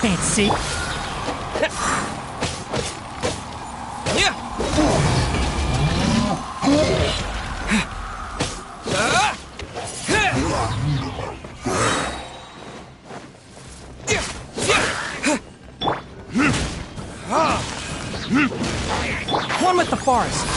Can't see. One with the forest.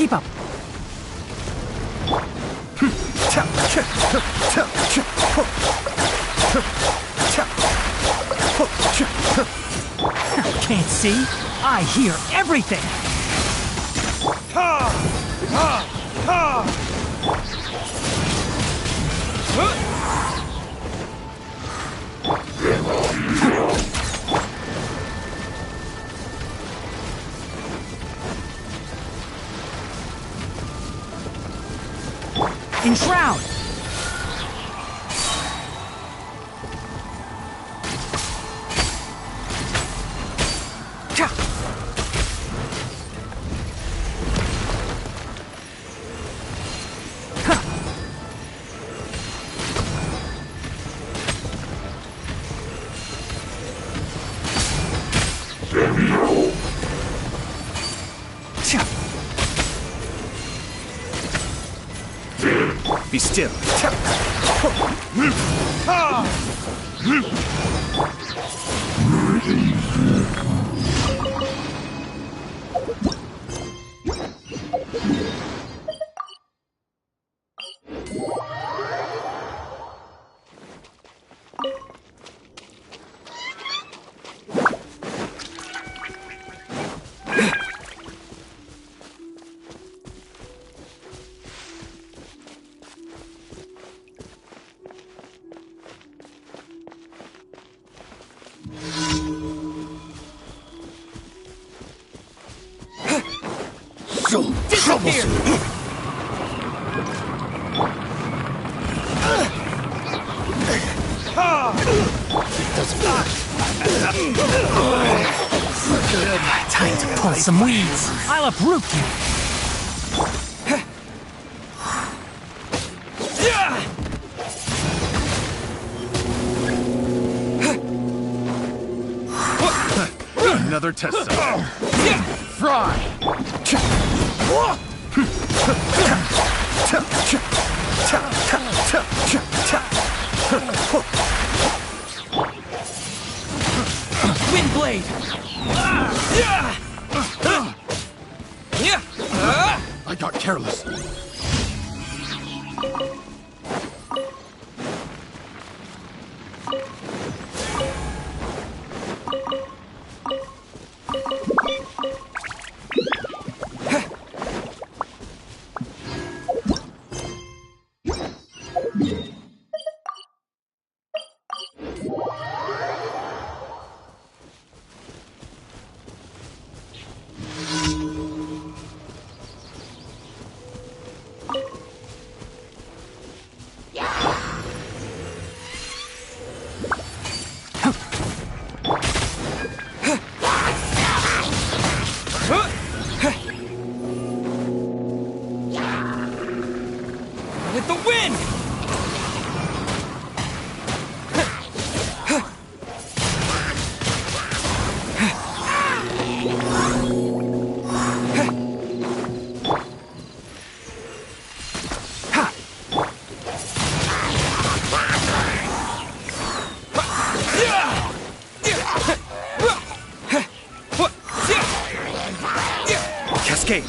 Keep up. Can't see. I hear everything. Enshroud! Be still. Disappear! Time to pull some weeds. I'll uproot you. Another test cell. Fry! Windblade! I got careless. With the wind! Cascade.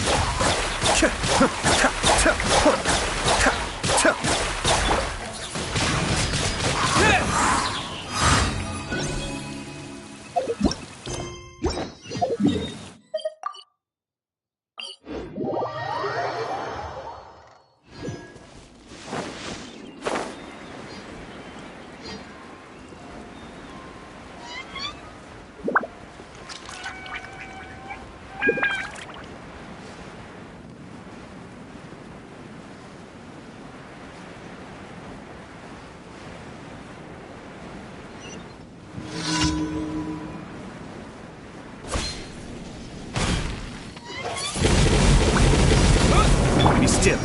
Be still.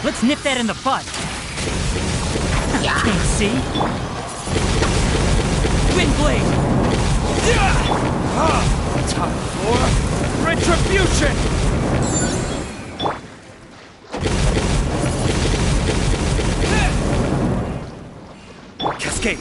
Let's nip that in the bud. Can't see. Windblade! Time for retribution! Cascade!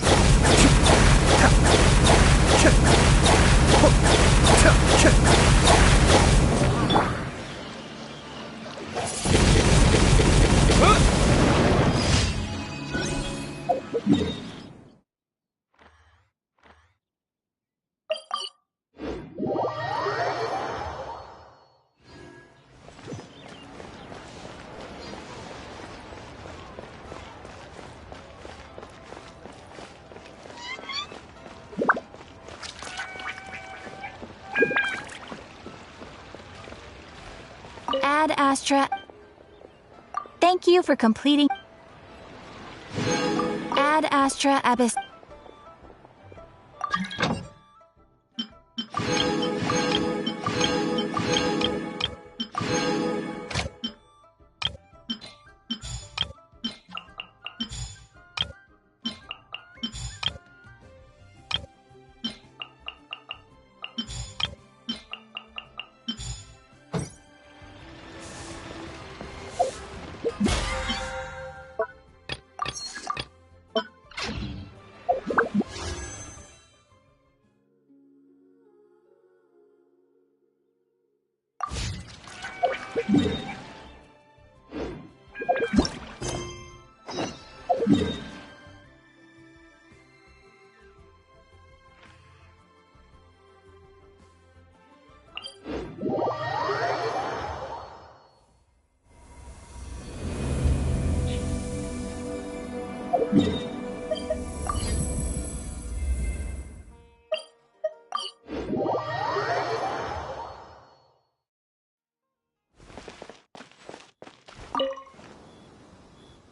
Ad Astra. Thank you for completing. Ad Astra Abyss.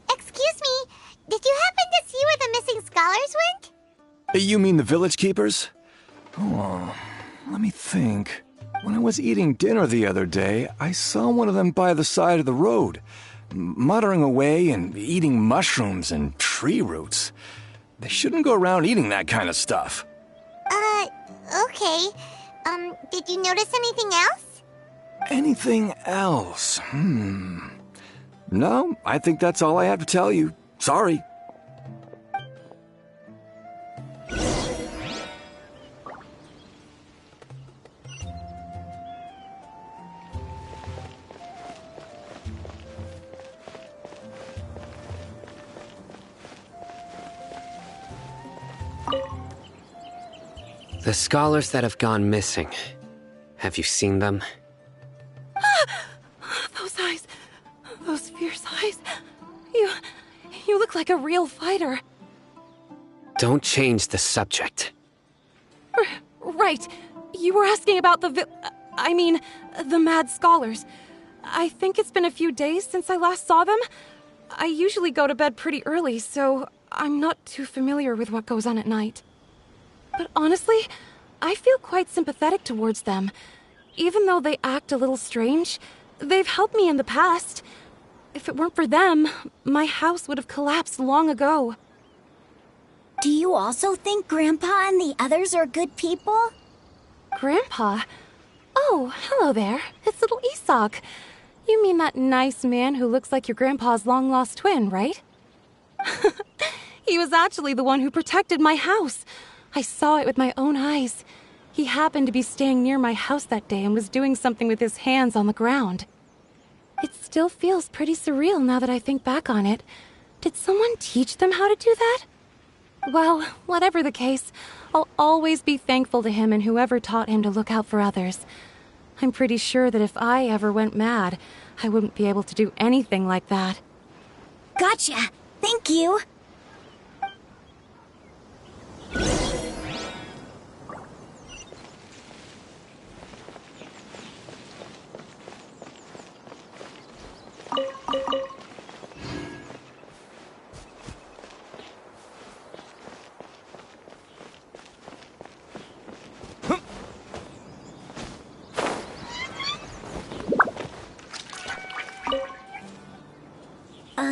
Excuse me, did you happen to see where the missing scholars went? You mean the village keepers? Oh, let me think. When I was eating dinner the other day, I saw one of them by the side of the road, muttering away and eating mushrooms and tree roots. They shouldn't go around eating that kind of stuff. Okay. Did you notice anything else? Anything else? No, I think that's all I have to tell you. Sorry. The scholars that have gone missing. Have you seen them? Those eyes. Those fierce eyes. You look like a real fighter. Don't change the subject. Right. You were asking about the mad scholars. I think it's been a few days since I last saw them. I usually go to bed pretty early, so I'm not too familiar with what goes on at night. But honestly, I feel quite sympathetic towards them. Even though they act a little strange, they've helped me in the past. If it weren't for them, my house would have collapsed long ago. Do you also think Grandpa and the others are good people? Grandpa? Oh, hello there. It's little Isak. You mean that nice man who looks like your grandpa's long-lost twin, right? He was actually the one who protected my house. I saw it with my own eyes. He happened to be staying near my house that day and was doing something with his hands on the ground. It still feels pretty surreal now that I think back on it. Did someone teach them how to do that? Well, whatever the case, I'll always be thankful to him and whoever taught him to look out for others. I'm pretty sure that if I ever went mad, I wouldn't be able to do anything like that. Gotcha. Thank you.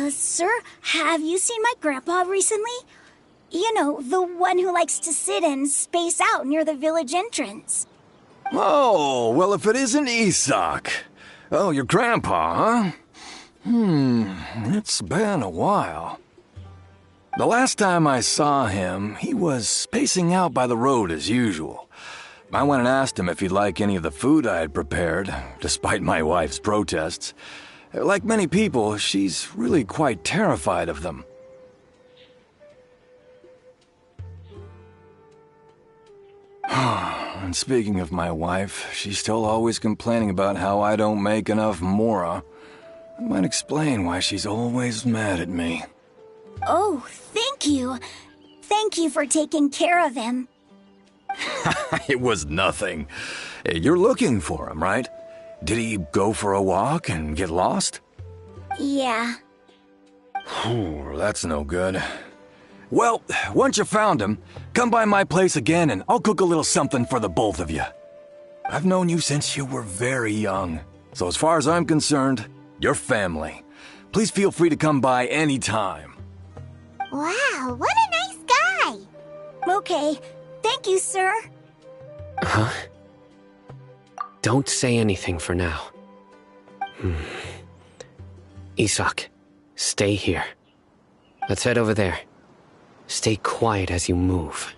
Sir, have you seen my grandpa recently? You know, the one who likes to sit and space out near the village entrance. Oh, well, if it isn't Isak. Oh, your grandpa, huh? It's been a while. The last time I saw him, he was spacing out by the road as usual. I went and asked him if he'd like any of the food I had prepared, despite my wife's protests. Like many people, she's really quite terrified of them. And speaking of my wife, she's still always complaining about how I don't make enough mora. That might explain why she's always mad at me. Oh, thank you. Thank you for taking care of him. It was nothing. You're looking for him, right? Did he go for a walk and get lost? Yeah. That's no good. Well, once you found him, come by my place again and I'll cook a little something for the both of you. I've known you since you were very young, so as far as I'm concerned, you're family. Please feel free to come by anytime. Wow, what a nice guy! Okay, thank you, sir. Huh? Don't say anything for now. Isak, stay here. Let's head over there. Stay quiet as you move.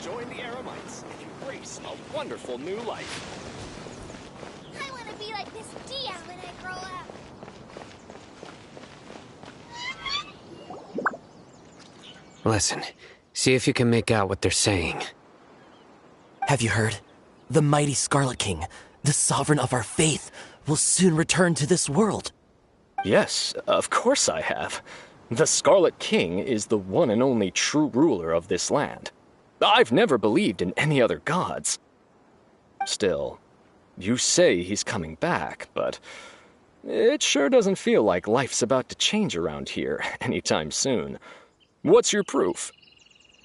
Join the Aramites and embrace a wonderful new life. I want to be like this Dia when I grow up. Listen, see if you can make out what they're saying. Have you heard? The mighty Scarlet King, the sovereign of our faith, will soon return to this world. Yes, of course I have. The Scarlet King is the one and only true ruler of this land. I've never believed in any other gods. Still, you say he's coming back, but it sure doesn't feel like life's about to change around here anytime soon. What's your proof?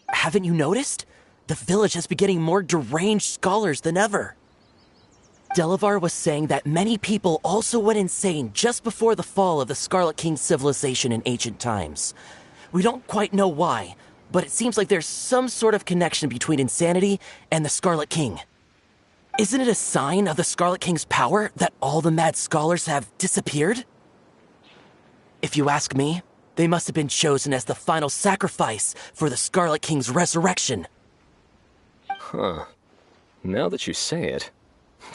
Haven't you noticed? The village has been getting more deranged scholars than ever. Delavar was saying that many people also went insane just before the fall of the Scarlet King's civilization in ancient times. We don't quite know why, but it seems like there's some sort of connection between insanity and the Scarlet King. Isn't it a sign of the Scarlet King's power that all the mad scholars have disappeared? If you ask me, they must have been chosen as the final sacrifice for the Scarlet King's resurrection. Huh. Now that you say it,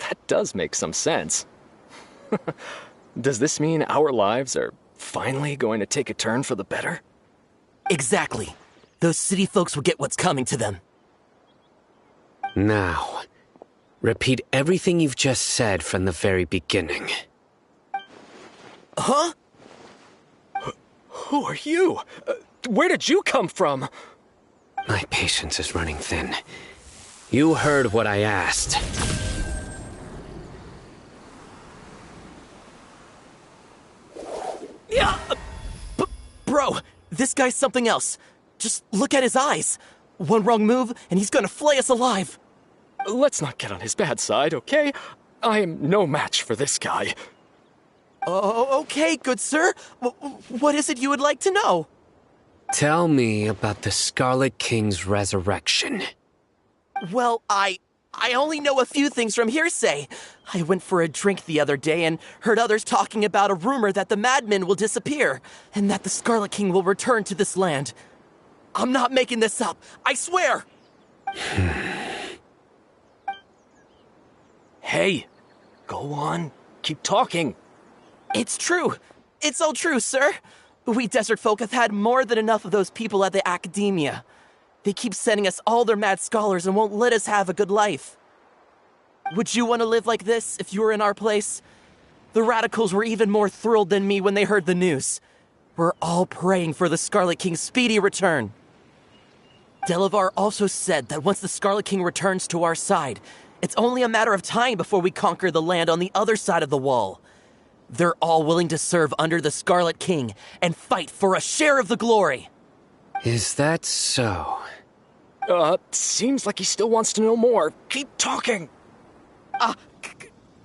that does make some sense. Does this mean our lives are finally going to take a turn for the better? Exactly. Those city folks will get what's coming to them. Now, repeat everything you've just said from the very beginning. Huh? Who are you? Where did you come from? My patience is running thin. You heard what I asked. Yeah! Bro, this guy's something else. Just look at his eyes. One wrong move, and he's gonna flay us alive. Let's not get on his bad side, okay? I am no match for this guy. Oh, okay, good sir. What is it you would like to know? Tell me about the Scarlet King's resurrection. Well, I only know a few things from hearsay. I went for a drink the other day and heard others talking about a rumor that the madmen will disappear, and that the Scarlet King will return to this land. I'm not making this up, I swear! Hey, go on, keep talking. It's true. It's all true, sir. We desert folk have had more than enough of those people at the academia. They keep sending us all their mad scholars and won't let us have a good life. Would you want to live like this if you were in our place? The radicals were even more thrilled than me when they heard the news. We're all praying for the Scarlet King's speedy return. Delavar also said that once the Scarlet King returns to our side, it's only a matter of time before we conquer the land on the other side of the wall. They're all willing to serve under the Scarlet King and fight for a share of the glory. Is that so? Seems like he still wants to know more. Keep talking.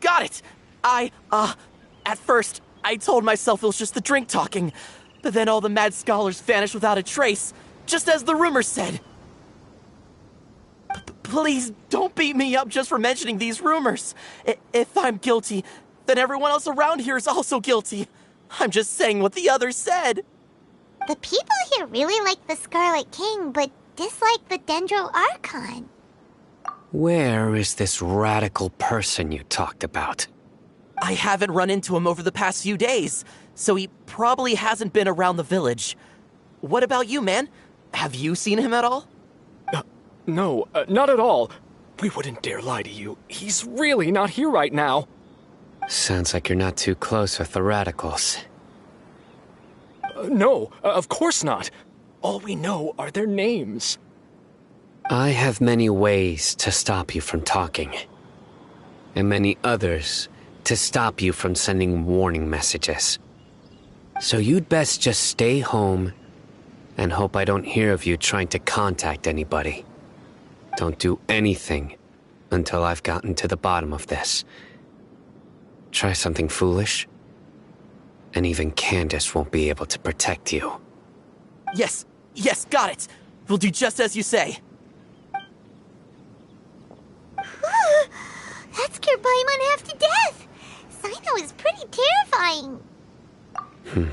Got it. At first, I told myself it was just the drink talking, but then all the mad scholars vanished without a trace, just as the rumors said. Please don't beat me up just for mentioning these rumors. If I'm guilty, then everyone else around here is also guilty. I'm just saying what the others said. The people here really like the Scarlet King, but dislike the Dendro Archon. Where is this radical person you talked about? I haven't run into him over the past few days, so he probably hasn't been around the village. What about you, man? Have you seen him at all? No, not at all. We wouldn't dare lie to you. He's really not here right now. Sounds like you're not too close with the radicals. No, of course not. All we know are their names. I have many ways to stop you from talking. And many others to stop you from sending warning messages. So you'd best just stay home and hope I don't hear of you trying to contact anybody. Don't do anything until I've gotten to the bottom of this. Try something foolish, and even Candace won't be able to protect you. Yes, got it. We'll do just as you say. That scared Paimon half to death. Sino is pretty terrifying. He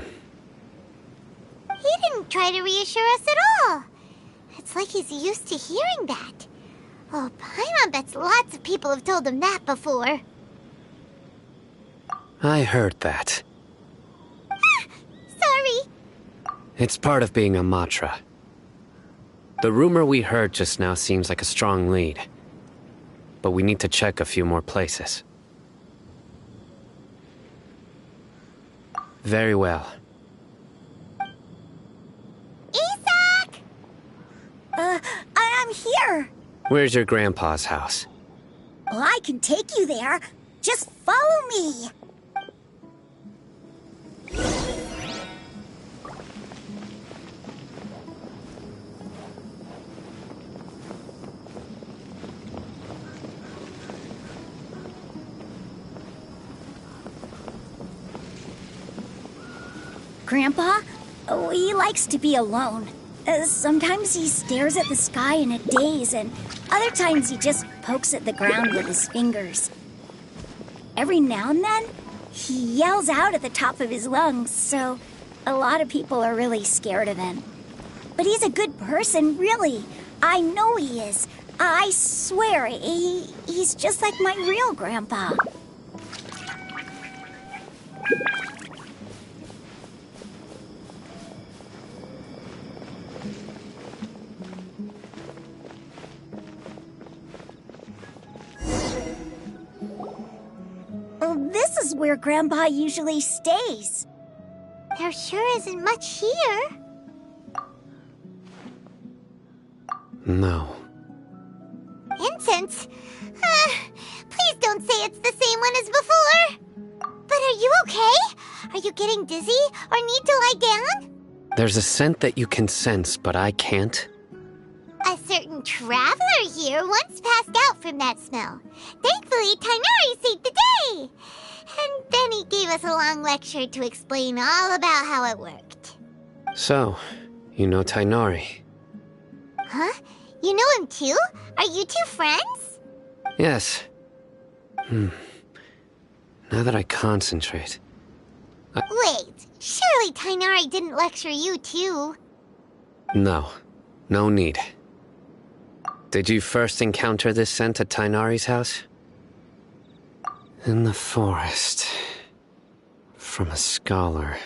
didn't try to reassure us at all. It's like he's used to hearing that. Oh, Paimon bets lots of people have told him that before. I heard that. Sorry. It's part of being a Matra. The rumor we heard just now seems like a strong lead. But we need to check a few more places. Very well. Isak! I'm here. Where's your grandpa's house? Well, I can take you there. Just follow me. Grandpa, he likes to be alone. Sometimes he stares at the sky in a daze, and other times he just pokes at the ground with his fingers. Every now and then, he yells out at the top of his lungs, so a lot of people are really scared of him. But he's a good person, really. I know he is. I swear, he's just like my real grandpa. This is where Grandpa usually stays. There sure isn't much here. No. Incense? Please don't say it's the same one as before. But are you okay? Are you getting dizzy or need to lie down? There's a scent that you can sense, but I can't. A certain traveler here once passed out from that smell. Thankfully, Tighnari saved the day. And then he gave us a long lecture to explain all about how it worked. So, you know Tighnari? Huh? You know him too? Are you two friends? Yes. Now that I concentrate... Wait, surely Tighnari didn't lecture you too? No. No need. Did you first encounter this scent at Tighnari's house? In the forest. From a scholar.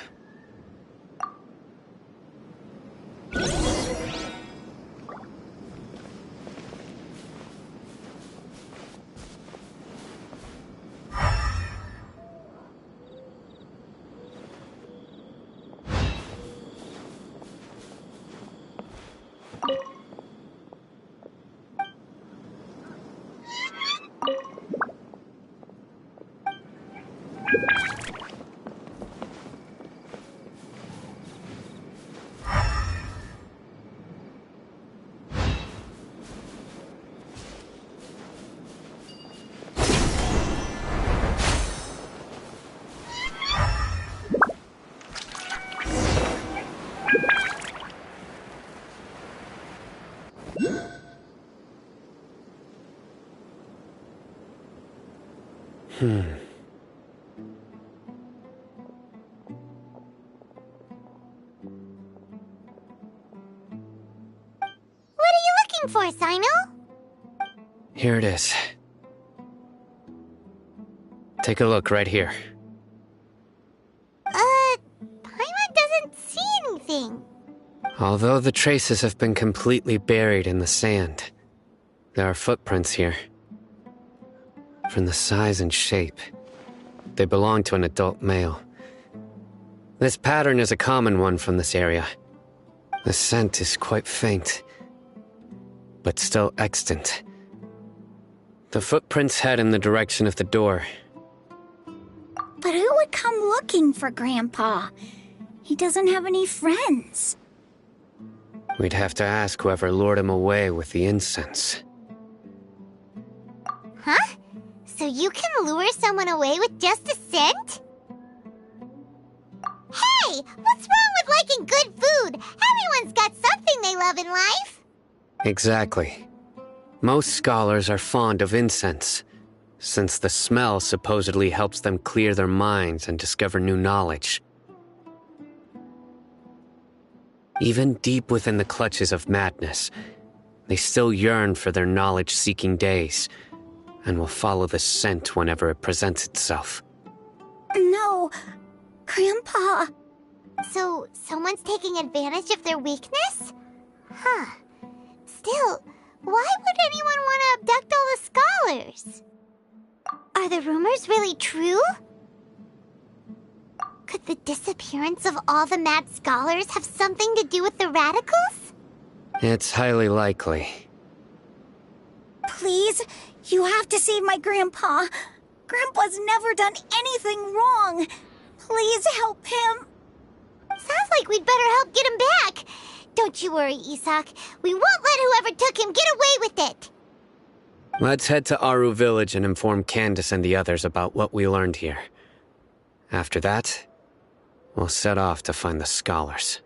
What are you looking for, Sino? Here it is. Take a look right here. Paimon doesn't see anything. Although the traces have been completely buried in the sand, there are footprints here. From the size and shape, they belong to an adult male. This pattern is a common one from this area. The scent is quite faint, but still extant. The footprints head in the direction of the door. But who would come looking for Grandpa? He doesn't have any friends. We'd have to ask whoever lured him away with the incense. Huh? So you can lure someone away with just a scent? Hey! What's wrong with liking good food? Everyone's got something they love in life. Exactly. Most scholars are fond of incense, since the smell supposedly helps them clear their minds and discover new knowledge. Even deep within the clutches of madness, they still yearn for their knowledge-seeking days, and will follow the scent whenever it presents itself. No, Grandpa. So, someone's taking advantage of their weakness? Huh. Still, why would anyone want to abduct all the scholars? Are the rumors really true? Could the disappearance of all the mad scholars have something to do with the radicals? It's highly likely. Please, you have to save my Grandpa. Grandpa's never done anything wrong. Please help him. Sounds like we'd better help get him back. Don't you worry, Isak. We won't let whoever took him get away with it. Let's head to Aru Village and inform Candace and the others about what we learned here. After that, we'll set off to find the scholars.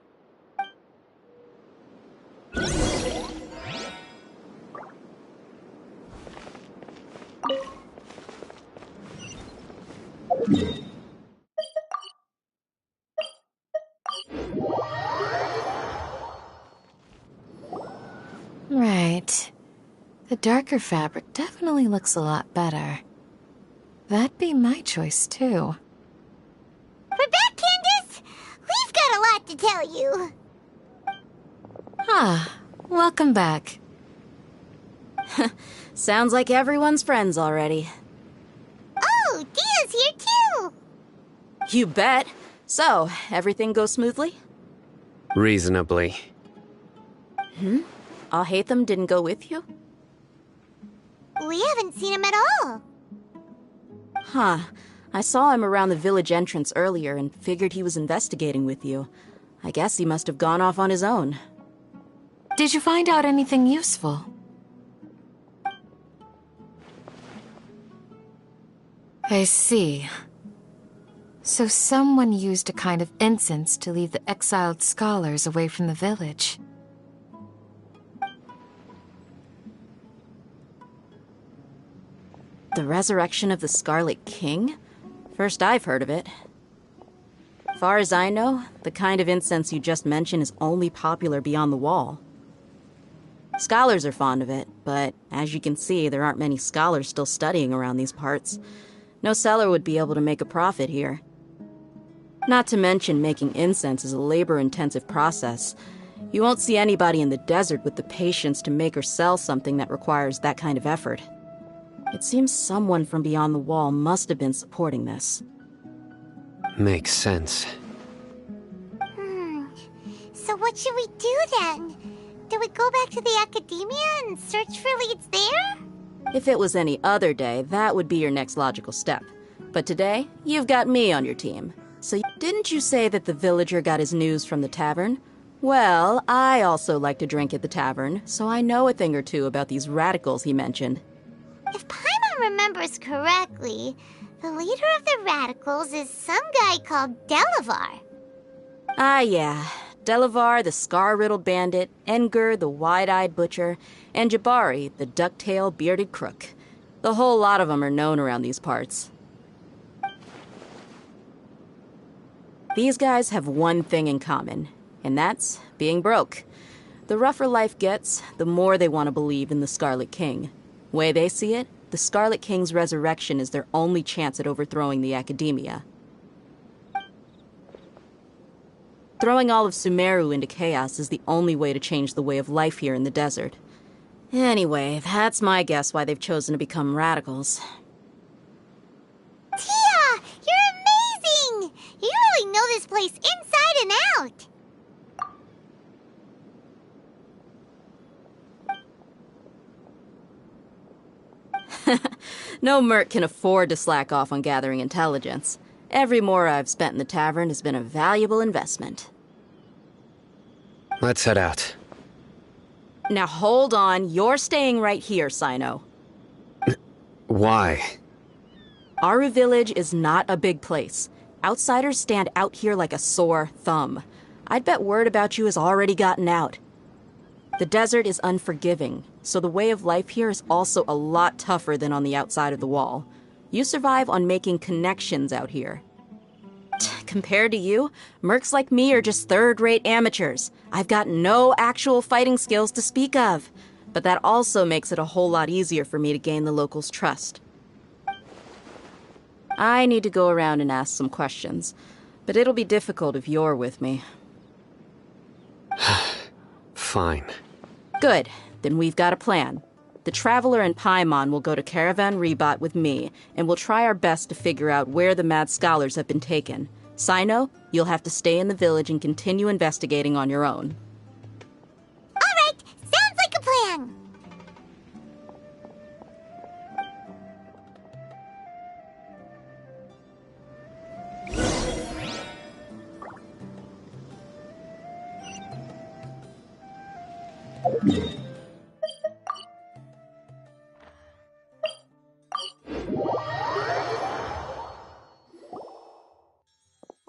Right. The darker fabric definitely looks a lot better. That'd be my choice, too. We're back, Candace! We've got a lot to tell you. Ah, welcome back. Sounds like everyone's friends already. Oh, Dia's here too! You bet. So, everything goes smoothly? Reasonably. Alhaitham didn't go with you? We haven't seen him at all. Huh. I saw him around the village entrance earlier and figured he was investigating with you. I guess he must have gone off on his own. Did you find out anything useful? I see. So someone used a kind of incense to lead the exiled scholars away from the village. The resurrection of the Scarlet King? First I've heard of it. Far as I know, the kind of incense you just mentioned is only popular beyond the wall. Scholars are fond of it, but as you can see, there aren't many scholars still studying around these parts. No seller would be able to make a profit here. Not to mention, making incense is a labor-intensive process. You won't see anybody in the desert with the patience to make or sell something that requires that kind of effort. It seems someone from beyond the wall must have been supporting this. Makes sense. So what should we do then? Do we go back to the academia and search for leads there? If it was any other day, that would be your next logical step. But today, you've got me on your team. So didn't you say that the villager got his news from the tavern? Well, I also like to drink at the tavern, so I know a thing or two about these radicals he mentioned. If Paimon remembers correctly, the leader of the radicals is some guy called Delavar. Ah, yeah. Delavar, the scar-riddled bandit, Enger, the wide-eyed butcher, and Jabari, the duck-tailed bearded crook. The whole lot of them are known around these parts. These guys have one thing in common, and that's being broke. The rougher life gets, the more they want to believe in the Scarlet King. Way they see it, the Scarlet King's resurrection is their only chance at overthrowing the Academia. Throwing all of Sumeru into chaos is the only way to change the way of life here in the desert. Anyway, that's my guess why they've chosen to become radicals. Tia! You're amazing! You really know this place inside and out! No merc can afford to slack off on gathering intelligence. Every mora I've spent in the tavern has been a valuable investment. Let's head out. Now hold on, you're staying right here, Sino. Why? Aru Village is not a big place. Outsiders stand out here like a sore thumb. I'd bet word about you has already gotten out. The desert is unforgiving, so the way of life here is also a lot tougher than on the outside of the wall. You survive on making connections out here. Compared to you, mercs like me are just third-rate amateurs. I've got no actual fighting skills to speak of. But that also makes it a whole lot easier for me to gain the locals' trust. I need to go around and ask some questions, but it'll be difficult if you're with me. Fine. Good. Then we've got a plan. The Traveler and Paimon will go to Caravan Rebot with me, and we'll try our best to figure out where the Mad Scholars have been taken. Sino, you'll have to stay in the village and continue investigating on your own. All right, sounds like a plan.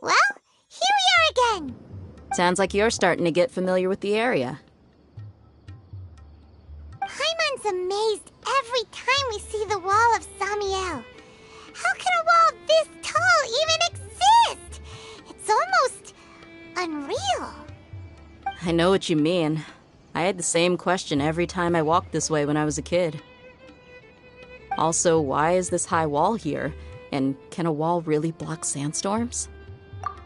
Well, here we are again. Sounds like you're starting to get familiar with the area. Paimon's amazed every time we see the wall of Samiel. How can a wall this tall even exist? It's almost unreal. I know what you mean. I had the same question every time I walked this way when I was a kid. Also, why is this high wall here? And can a wall really block sandstorms?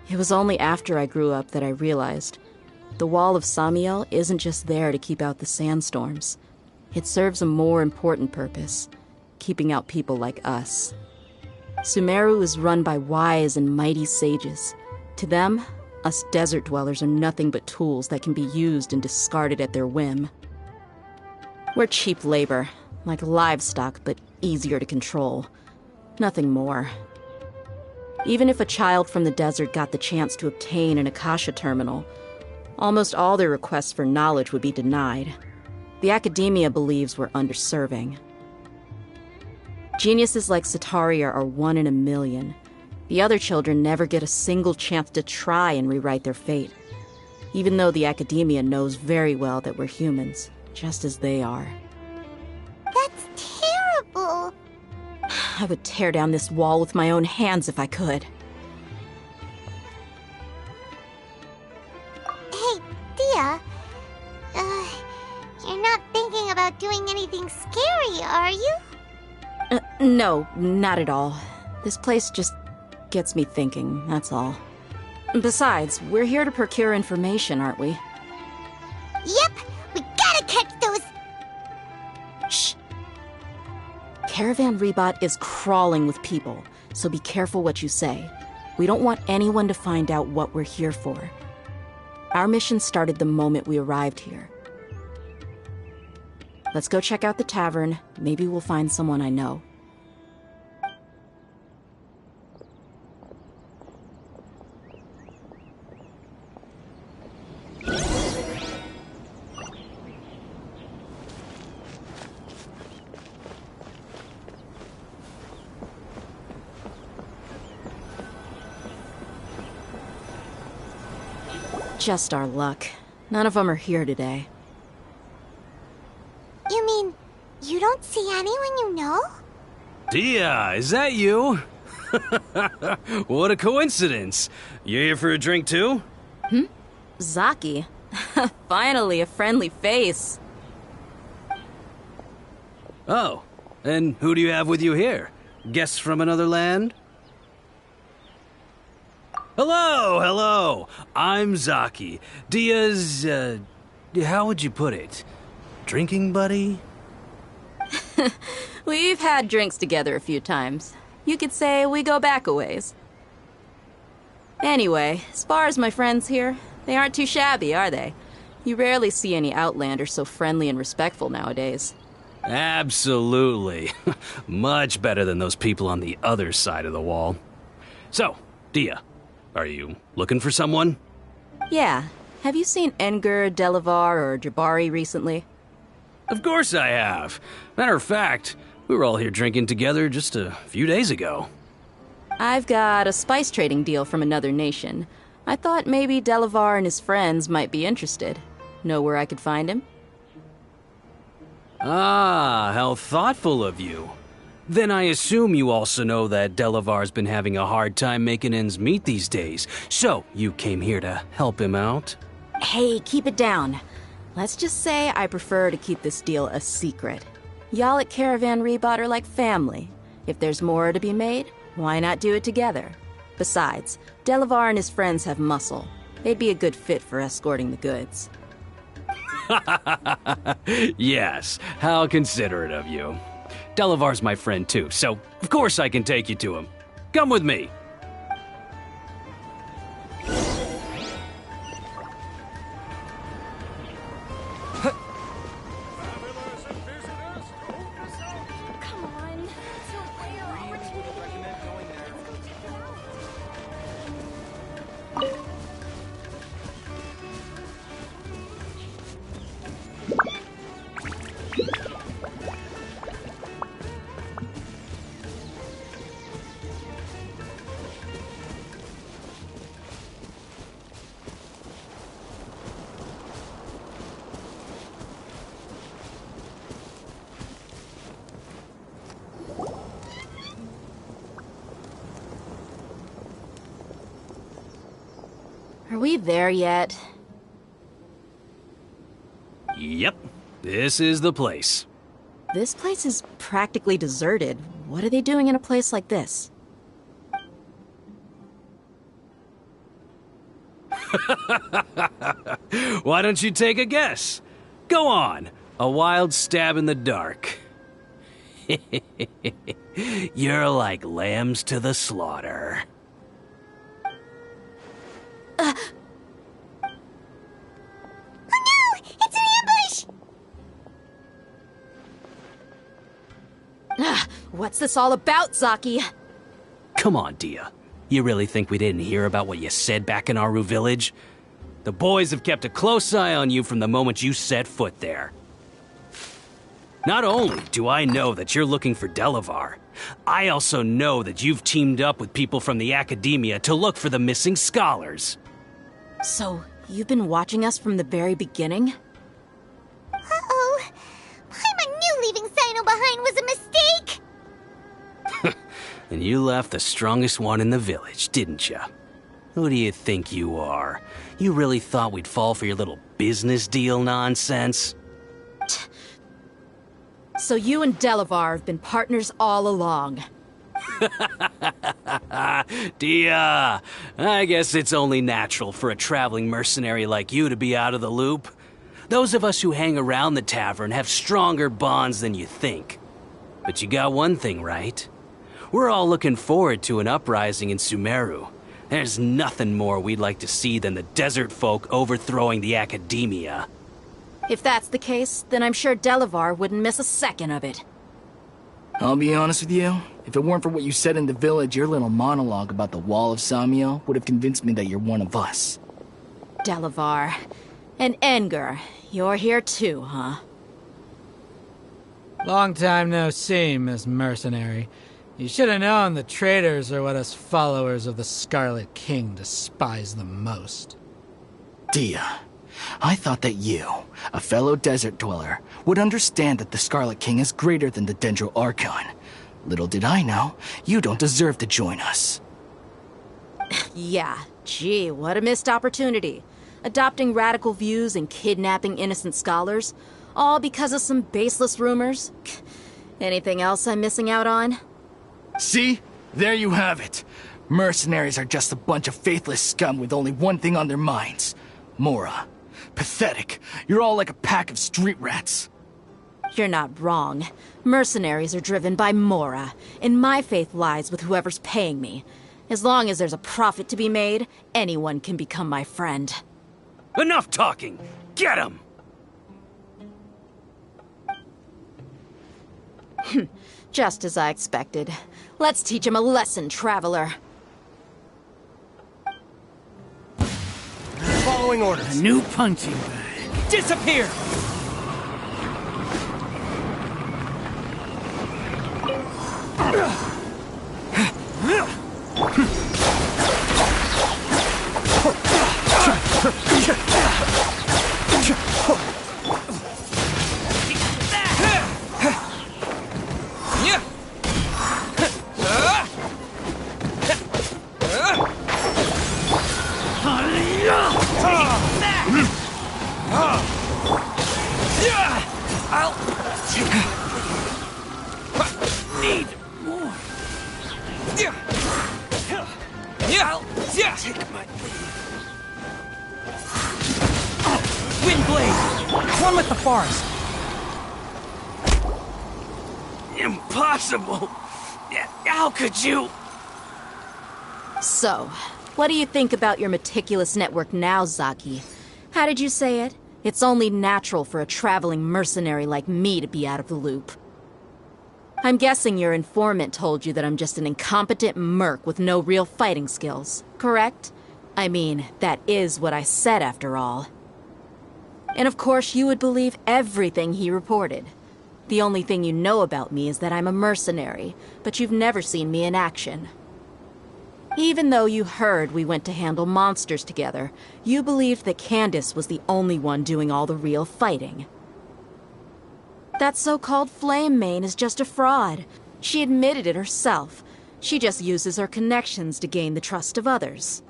It was only after I grew up that I realized the wall of Samiel isn't just there to keep out the sandstorms. It serves a more important purpose, keeping out people like us. Sumeru is run by wise and mighty sages. To them, us desert dwellers are nothing but tools that can be used and discarded at their whim. We're cheap labor, like livestock, but easier to control. Nothing more. Even if a child from the desert got the chance to obtain an Akasha terminal, almost all their requests for knowledge would be denied. The Academia believes we're underserving. Geniuses like Sataria are 1 in a million. The other children never get a single chance to try and rewrite their fate, even though the Academia knows very well that we're humans, just as they are. That's terrible. I would tear down this wall with my own hands if I could. Hey, Thea. You're not thinking about doing anything scary, are you? No, not at all. This place just gets me thinking, that's all. Besides, we're here to procure information, aren't we? Yep, we gotta catch those... Shh. Caravan Rebot is crawling with people, so be careful what you say. We don't want anyone to find out what we're here for. Our mission started the moment we arrived here. Let's go check out the tavern. Maybe we'll find someone I know. Just our luck. None of them are here today. You mean, you don't see anyone you know? Dia, is that you? What a coincidence. You here for a drink too? Zaki. Finally, a friendly face. Oh, and who do you have with you here? Guests from another land? Hello, hello. I'm Zaki. Dia's, how would you put it? Drinking buddy? We've had drinks together a few times. You could say we go back a ways. Anyway, as far as my friends here, they aren't too shabby, are they? You rarely see any Outlanders so friendly and respectful nowadays. Absolutely. Much better than those people on the other side of the wall. So, Dia, are you looking for someone? Yeah. Have you seen Engur, Delavar, or Jabari recently? Of course I have. Matter of fact, we were all here drinking together just a few days ago. I've got a spice trading deal from another nation. I thought maybe Delavar and his friends might be interested. Know where I could find him? Ah, how thoughtful of you. Then I assume you also know that Delavar's been having a hard time making ends meet these days, so you came here to help him out? Hey, keep it down. Let's just say I prefer to keep this deal a secret. Y'all at Caravan Rebot are like family. If there's more to be made, why not do it together? Besides, Delavar and his friends have muscle. They'd be a good fit for escorting the goods. Yes, how considerate of you. Delavar's my friend too, so of course I can take you to him. Come with me. Are we there yet? Yep, this is the place. This place is practically deserted. What are they doing in a place like this? Why don't you take a guess? Go on, a wild stab in the dark. You're like lambs to the slaughter. Oh no! It's an ambush! What's this all about, Zaki? Come on, Dia. You really think we didn't hear about what you said back in Aru village? The boys have kept a close eye on you from the moment you set foot there. Not only do I know that you're looking for Delavar, I also know that you've teamed up with people from the Academia to look for the missing scholars. So, you've been watching us from the very beginning? Uh-oh. Paimon knew leaving Sino behind was a mistake! And you left the strongest one in the village, didn't you? Who do you think you are? You really thought we'd fall for your little business deal nonsense? So you and Delavar have been partners all along. Dia, I guess it's only natural for a traveling mercenary like you to be out of the loop. Those of us who hang around the tavern have stronger bonds than you think. But you got one thing right. We're all looking forward to an uprising in Sumeru. There's nothing more we'd like to see than the desert folk overthrowing the Academia. If that's the case, then I'm sure Delavar wouldn't miss a second of it. I'll be honest with you. If it weren't for what you said in the village, your little monologue about the Wall of Samiel would have convinced me that you're one of us. Delavar. And Engur. You're here too, huh? Long time no see, Miss Mercenary. You should have known the traitors are what us followers of the Scarlet King despise the most. Dia, I thought that you, a fellow desert dweller, would understand that the Scarlet King is greater than the Dendro Archon. Little did I know, you don't deserve to join us. Yeah, gee, what a missed opportunity. Adopting radical views and kidnapping innocent scholars, all because of some baseless rumors. Anything else I'm missing out on? See? There you have it. Mercenaries are just a bunch of faithless scum with only one thing on their minds. Mora. Pathetic. You're all like a pack of street rats. You're not wrong. Mercenaries are driven by Mora, and my faith lies with whoever's paying me. As long as there's a profit to be made, anyone can become my friend. Enough talking! Get him! Just as I expected. Let's teach him a lesson, traveler. Following orders. A new punching bag. Disappear! Need more. Take my Windblade! One with the forest. Impossible! How could you? So, what do you think about your meticulous network now, Zaki? How did you say it? It's only natural for a traveling mercenary like me to be out of the loop. I'm guessing your informant told you that I'm just an incompetent merc with no real fighting skills, correct? I mean, that is what I said after all. And of course you would believe everything he reported. The only thing you know about me is that I'm a mercenary, but you've never seen me in action. Even though you heard we went to handle monsters together, you believed that Candace was the only one doing all the real fighting. That so-called Flame Mane is just a fraud. She admitted it herself. She just uses her connections to gain the trust of others.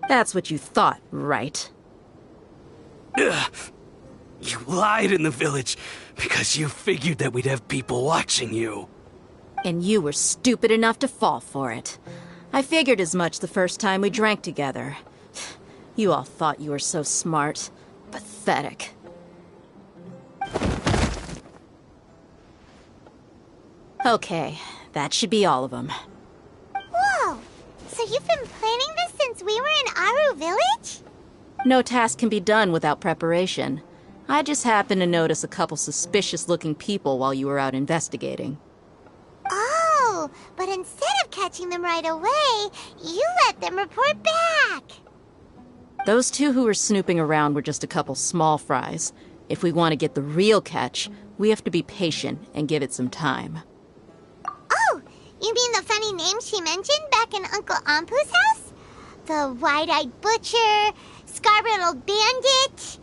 That's what you thought, right? Ugh. You lied in the village because you figured that we'd have people watching you. And you were stupid enough to fall for it. I figured as much the first time we drank together. You all thought you were so smart. Pathetic. Okay, that should be all of them. Whoa! So you've been planning this since we were in Aru Village? No task can be done without preparation. I just happened to notice a couple suspicious-looking people while you were out investigating. Oh, but instead of catching them right away, you let them report back. Those two who were snooping around were just a couple small fries. If we want to get the real catch, we have to be patient and give it some time. Oh, you mean the funny name she mentioned back in Uncle Ampu's house? The wide-eyed butcher, scar-riddled bandit,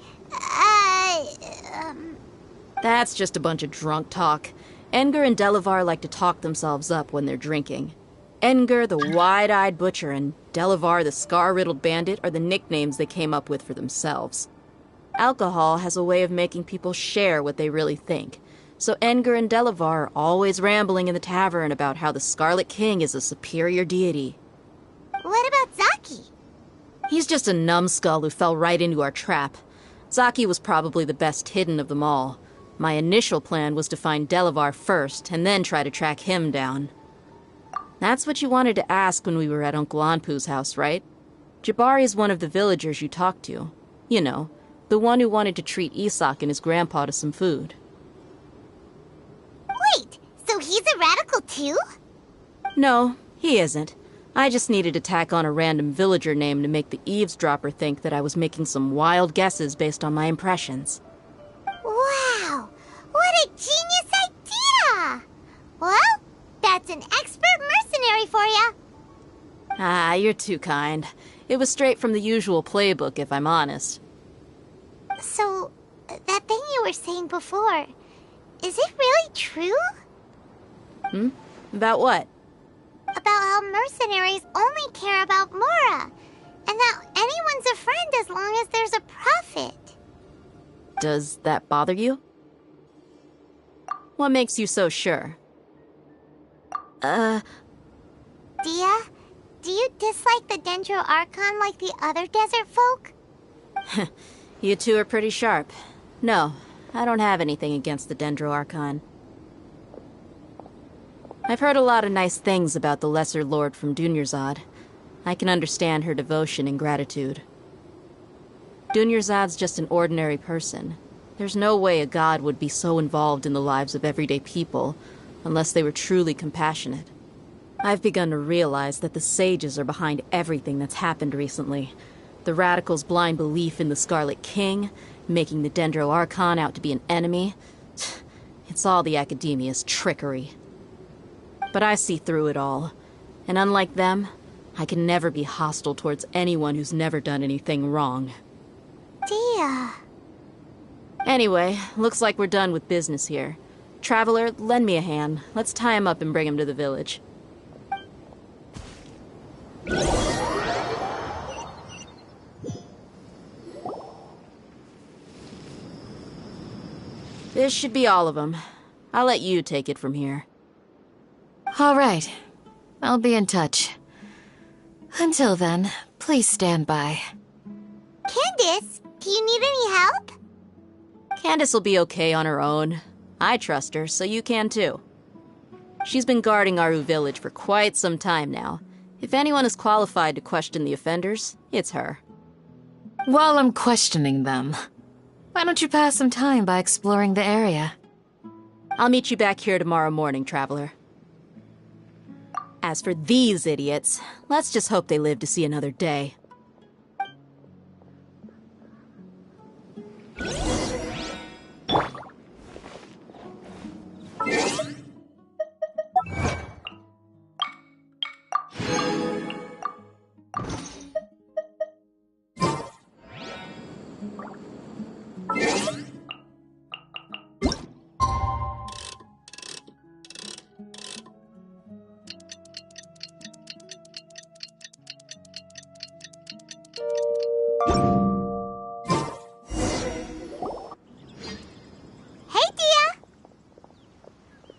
That's just a bunch of drunk talk. Edgar and Delavar like to talk themselves up when they're drinking. Edgar, the wide-eyed butcher, and Delavar, the scar-riddled bandit, are the nicknames they came up with for themselves. Alcohol has a way of making people share what they really think. So Edgar and Delavar are always rambling in the tavern about how the Scarlet King is a superior deity. What about Zaki? He's just a numbskull who fell right into our trap. Zaki was probably the best hidden of them all. My initial plan was to find Delavar first, and then try to track him down. That's what you wanted to ask when we were at Uncle Anpu's house, right? Jabari is one of the villagers you talked to. You know, the one who wanted to treat Isak and his grandpa to some food. Wait, so he's a radical too? No, he isn't. I just needed to tack on a random villager name to make the eavesdropper think that I was making some wild guesses based on my impressions. Wow, what a genius idea! Well, that's an expert mercenary for you. Ah, you're too kind. It was straight from the usual playbook, if I'm honest. So, that thing you were saying before, is it really true? About what? About how mercenaries only care about Mora, and that anyone's a friend as long as there's a profit. Does that bother you? What makes you so sure? Dia, do you dislike the Dendro Archon like the other desert folk? You two are pretty sharp. No, I don't have anything against the Dendro Archon. I've heard a lot of nice things about the Lesser Lord from Dunyarzad. I can understand her devotion and gratitude. Dunyarzad's just an ordinary person. There's no way a god would be so involved in the lives of everyday people, unless they were truly compassionate. I've begun to realize that the sages are behind everything that's happened recently. The radicals' blind belief in the Scarlet King, making the Dendro Archon out to be an enemy. It's all the Academia's trickery. But I see through it all. And unlike them, I can never be hostile towards anyone who's never done anything wrong. Dia. Anyway, looks like we're done with business here. Traveler, lend me a hand. Let's tie him up and bring him to the village. This should be all of them. I'll let you take it from here. All right. I'll be in touch. Until then, please stand by. Candace, do you need any help? Candace will be okay on her own. I trust her, so you can too. She's been guarding Aru village for quite some time now. If anyone is qualified to question the offenders, it's her. While I'm questioning them, why don't you pass some time by exploring the area? I'll meet you back here tomorrow morning, Traveler. As for these idiots, let's just hope they live to see another day.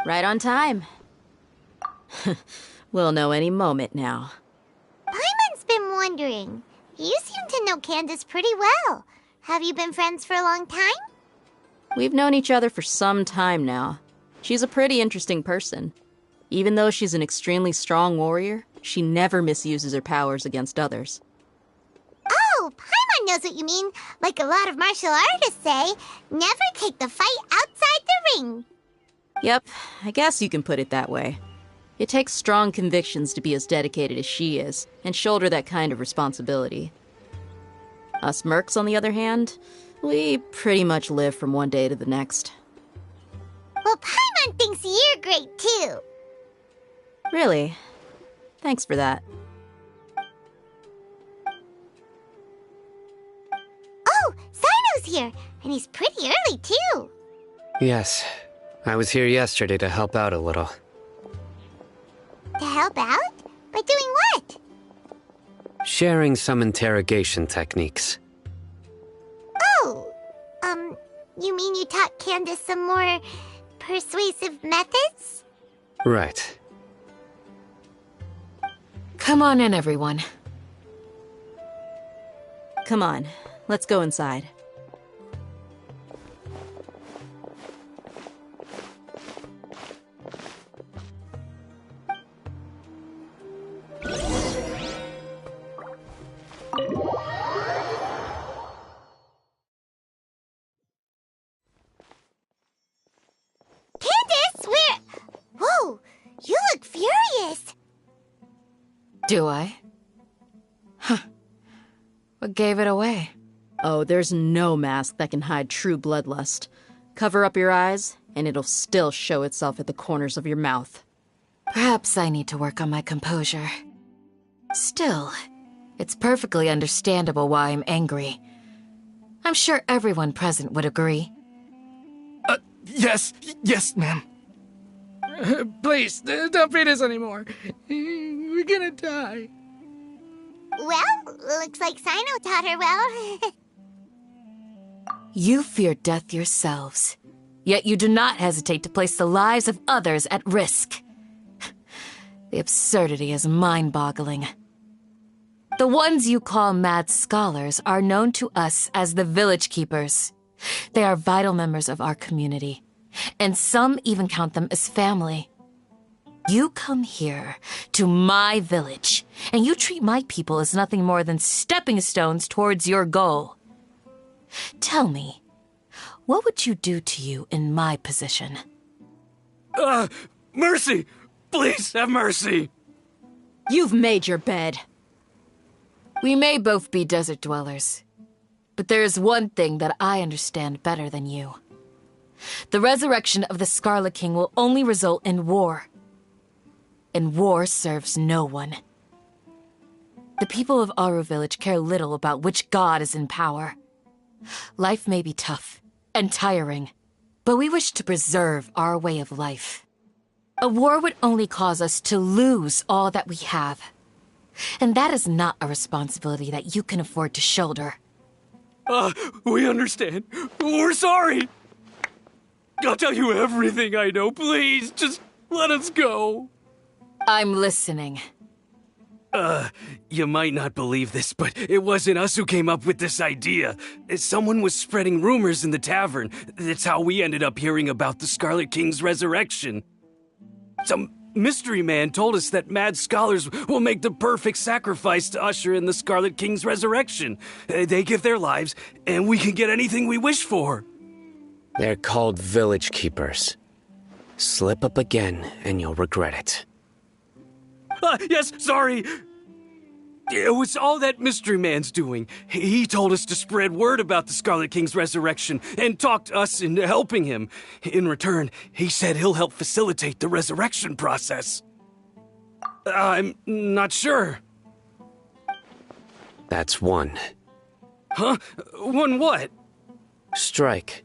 Right on time. We'll know any moment now. Paimon's been wondering. You seem to know Candace pretty well. Have you been friends for a long time? We've known each other for some time now. She's a pretty interesting person. Even though she's an extremely strong warrior, she never misuses her powers against others. Oh, Paimon knows what you mean. Like a lot of martial artists say, never take the fight outside the ring. Yep, I guess you can put it that way. It takes strong convictions to be as dedicated as she is, and shoulder that kind of responsibility. Us mercs, on the other hand, we pretty much live from one day to the next. Well, Paimon thinks you're great too. Really? Thanks for that. Oh, Sino's here, and he's pretty early too. Yes. I was here yesterday to help out a little. To help out? By doing what? Sharing some interrogation techniques. Oh, you mean you taught Candace some more persuasive methods? Right. Come on in, everyone. Come on, let's go inside. Candace, where... Whoa, you look furious. Do I? Huh. What gave it away? Oh, there's no mask that can hide true bloodlust. Cover up your eyes, and it'll still show itself at the corners of your mouth. Perhaps I need to work on my composure. Still, it's perfectly understandable why I'm angry. I'm sure everyone present would agree. Yes, ma'am. Please, don't feed us anymore. We're gonna die. Well, looks like Sino taught her well. You fear death yourselves, yet you do not hesitate to place the lives of others at risk. The absurdity is mind-boggling. The ones you call mad scholars are known to us as the Village Keepers. They are vital members of our community, and some even count them as family. You come here, to my village, and you treat my people as nothing more than stepping stones towards your goal. Tell me, what would you do to you in my position? Mercy! Please, have mercy! You've made your bed. We may both be desert dwellers, but there is one thing that I understand better than you. The resurrection of the Scarlet King will only result in war. And war serves no one. The people of Aru Village care little about which god is in power. Life may be tough and tiring, but we wish to preserve our way of life. A war would only cause us to lose all that we have. And that is not a responsibility that you can afford to shoulder. We understand. We're sorry. I'll tell you everything I know. Please, just let us go. I'm listening. You might not believe this, but it wasn't us who came up with this idea. Someone was spreading rumors in the tavern. That's how we ended up hearing about the Scarlet King's resurrection. Some mystery man told us that mad scholars will make the perfect sacrifice to usher in the Scarlet King's resurrection. They give their lives, and we can get anything we wish for. They're called Village Keepers. Slip up again, and you'll regret it. Yes, sorry. It was all that mystery man's doing. He told us to spread word about the Scarlet King's resurrection and talked us into helping him. In return, he said he'll help facilitate the resurrection process. I'm not sure. That's one. Huh? One what? Strike.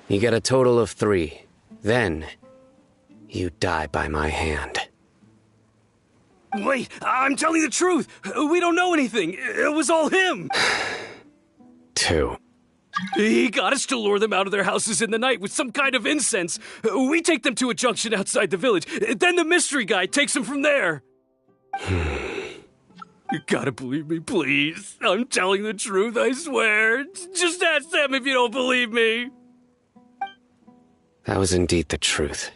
You get a total of 3. Then, you die by my hand. Wait, I'm telling the truth. We don't know anything. It was all him. 2. He got us to lure them out of their houses in the night with some kind of incense. We take them to a junction outside the village. Then the mystery guy takes them from there. You gotta believe me, please. I'm telling the truth, I swear. Just ask them if you don't believe me. That was indeed the truth.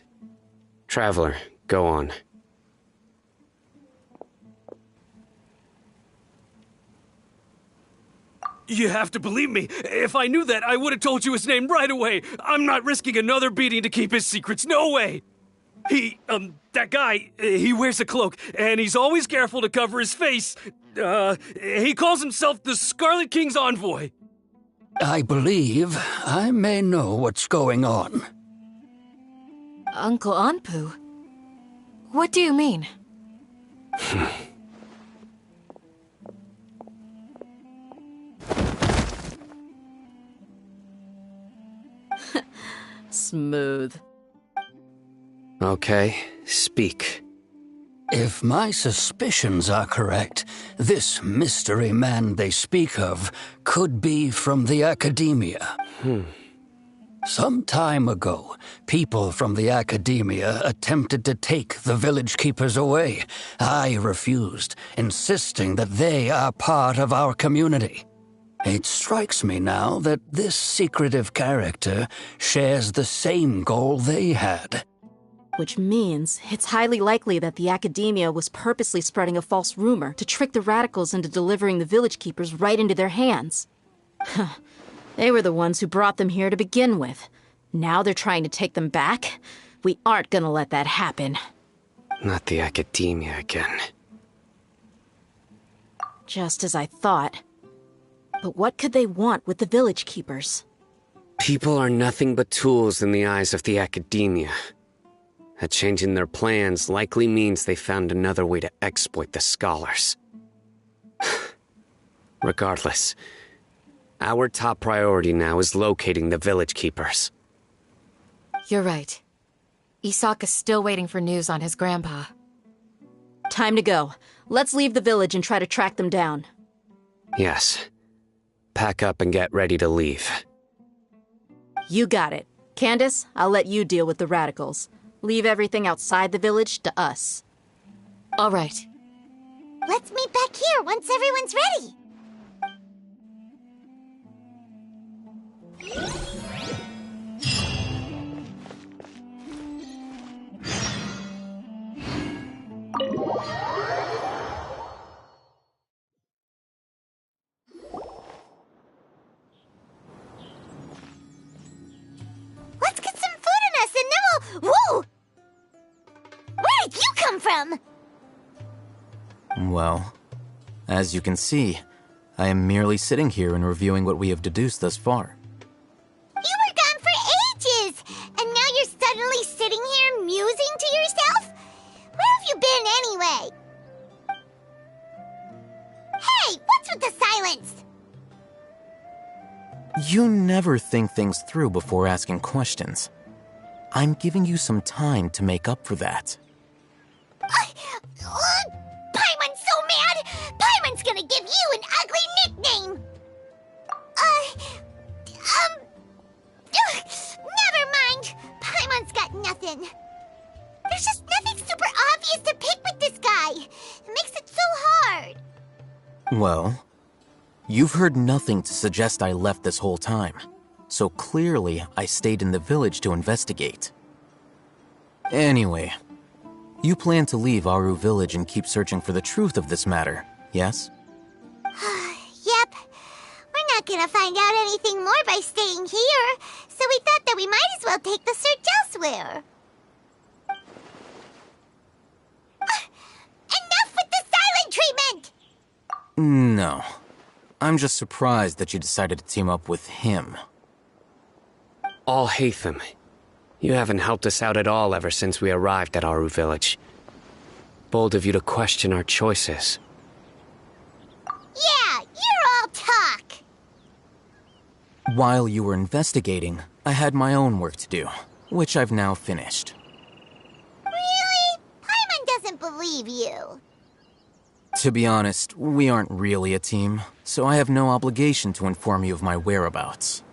Traveler, go on. You have to believe me. If I knew that, I would have told you his name right away. I'm not risking another beating to keep his secrets. No way. That guy, he wears a cloak, and he's always careful to cover his face. He calls himself the Scarlet King's envoy. I believe I may know what's going on. Uncle Anpu? What do you mean? Smooth. Okay, speak. If my suspicions are correct, this mystery man they speak of could be from the Academia. Some time ago, people from the Academia attempted to take the Village Keepers away. I refused, insisting that they are part of our community. It strikes me now that this secretive character shares the same goal they had. Which means it's highly likely that the Academia was purposely spreading a false rumor to trick the radicals into delivering the Village Keepers right into their hands. They were the ones who brought them here to begin with. Now they're trying to take them back? We aren't gonna let that happen. Not the Academia again. Just as I thought. But what could they want with the Village Keepers? People are nothing but tools in the eyes of the Academia. A change in their plans likely means they found another way to exploit the scholars. Regardless, our top priority now is locating the Village Keepers. You're right. Isak is still waiting for news on his grandpa. Time to go. Let's leave the village and try to track them down. Yes. Pack up and get ready to leave. You got it. Candace, I'll let you deal with the radicals. Leave everything outside the village to us. All right. Let's meet back here once everyone's ready. Let's get some food in us and then we'll... Whoa! Where did you come from? Well, as you can see, I am merely sitting here and reviewing what we have deduced thus far. You were gone for ages, and now you're suddenly sitting here musing to yourself? Where have you been anyway? Hey, what's with the silence? You never think things through before asking questions. I'm giving you some time to make up for that. Paimon's so mad! Paimon's gonna give you an ugly nickname! Never mind! Paimon's got nothing. There's just nothing super obvious to pick with this guy. It makes it so hard. Well, you've heard nothing to suggest I left this whole time, so clearly I stayed in the village to investigate. Anyway, you plan to leave Aru village and keep searching for the truth of this matter, yes? Yep. We're not gonna find out anything more by staying here, so we thought that we might as well take the search elsewhere. Enough with the silent treatment! No. I'm just surprised that you decided to team up with him. Al-Haytham, you haven't helped us out at all ever since we arrived at Aru village. Bold of you to question our choices. Yeah, you're all talk! While you were investigating, I had my own work to do, which I've now finished. Really? Paimon doesn't believe you. To be honest, we aren't really a team, so I have no obligation to inform you of my whereabouts.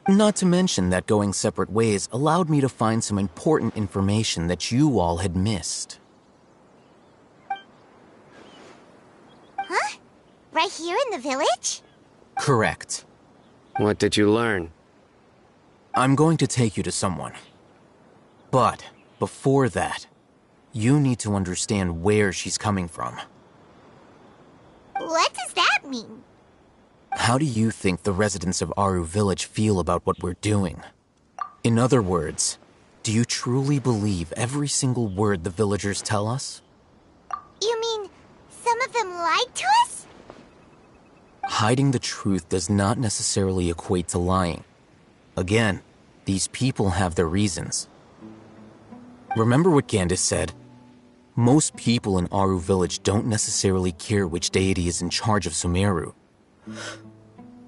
Not to mention that going separate ways allowed me to find some important information that you all had missed. Huh? Right here in the village? Correct. What did you learn? I'm going to take you to someone. But before that, you need to understand where she's coming from. What does that mean? How do you think the residents of Aru village feel about what we're doing? In other words, do you truly believe every single word the villagers tell us? You mean some of them lied to us? Hiding the truth does not necessarily equate to lying. Again, these people have their reasons. Remember what Candace said? Most people in Aru village don't necessarily care which deity is in charge of Sumeru.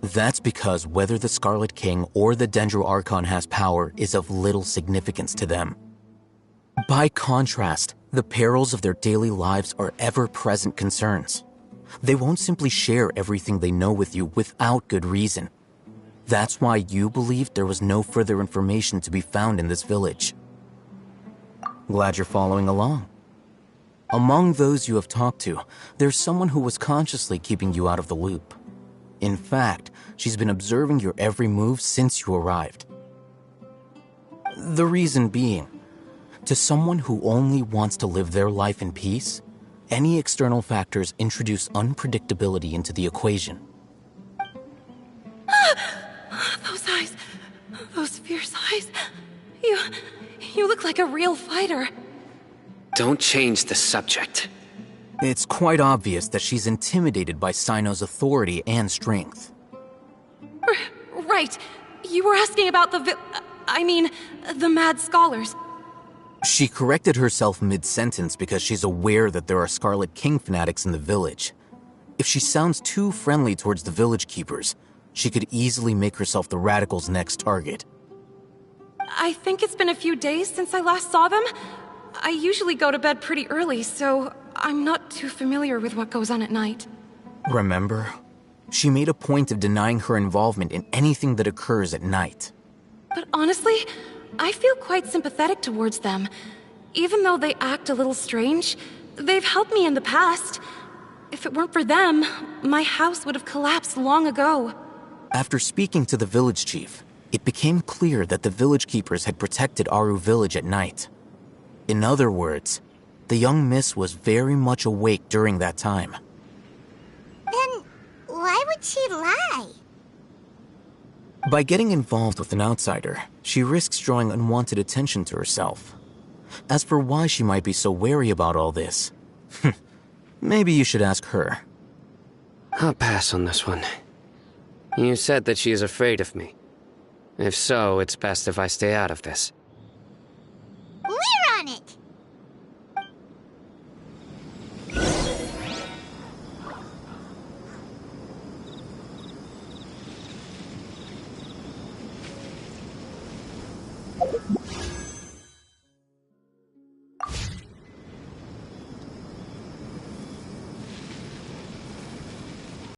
That's because whether the Scarlet King or the Dendro Archon has power is of little significance to them. By contrast, the perils of their daily lives are ever-present concerns. They won't simply share everything they know with you without good reason. That's why you believed there was no further information to be found in this village. Glad you're following along. Among those you have talked to, there's someone who was consciously keeping you out of the loop. In fact, she's been observing your every move since you arrived. The reason being, to someone who only wants to live their life in peace, any external factors introduce unpredictability into the equation. Those eyes, those fierce eyes. You look like a real fighter. Don't change the subject. It's quite obvious that she's intimidated by Sino's authority and strength. Right. You were asking about the mad scholars. She corrected herself mid-sentence because she's aware that there are Scarlet King fanatics in the village. If she sounds too friendly towards the village keepers, she could easily make herself the radicals' next target. I think it's been a few days since I last saw them. I usually go to bed pretty early, so I'm not too familiar with what goes on at night. Remember? She made a point of denying her involvement in anything that occurs at night. But honestly, I feel quite sympathetic towards them. Even though they act a little strange, they've helped me in the past. If it weren't for them, my house would have collapsed long ago. After speaking to the village chief, it became clear that the village keepers had protected Aru village at night. In other words, the young miss was very much awake during that time. Then why would she lie? By getting involved with an outsider, she risks drawing unwanted attention to herself. As for why she might be so wary about all this, maybe you should ask her. I'll pass on this one. You said that she is afraid of me. If so, it's best if I stay out of this.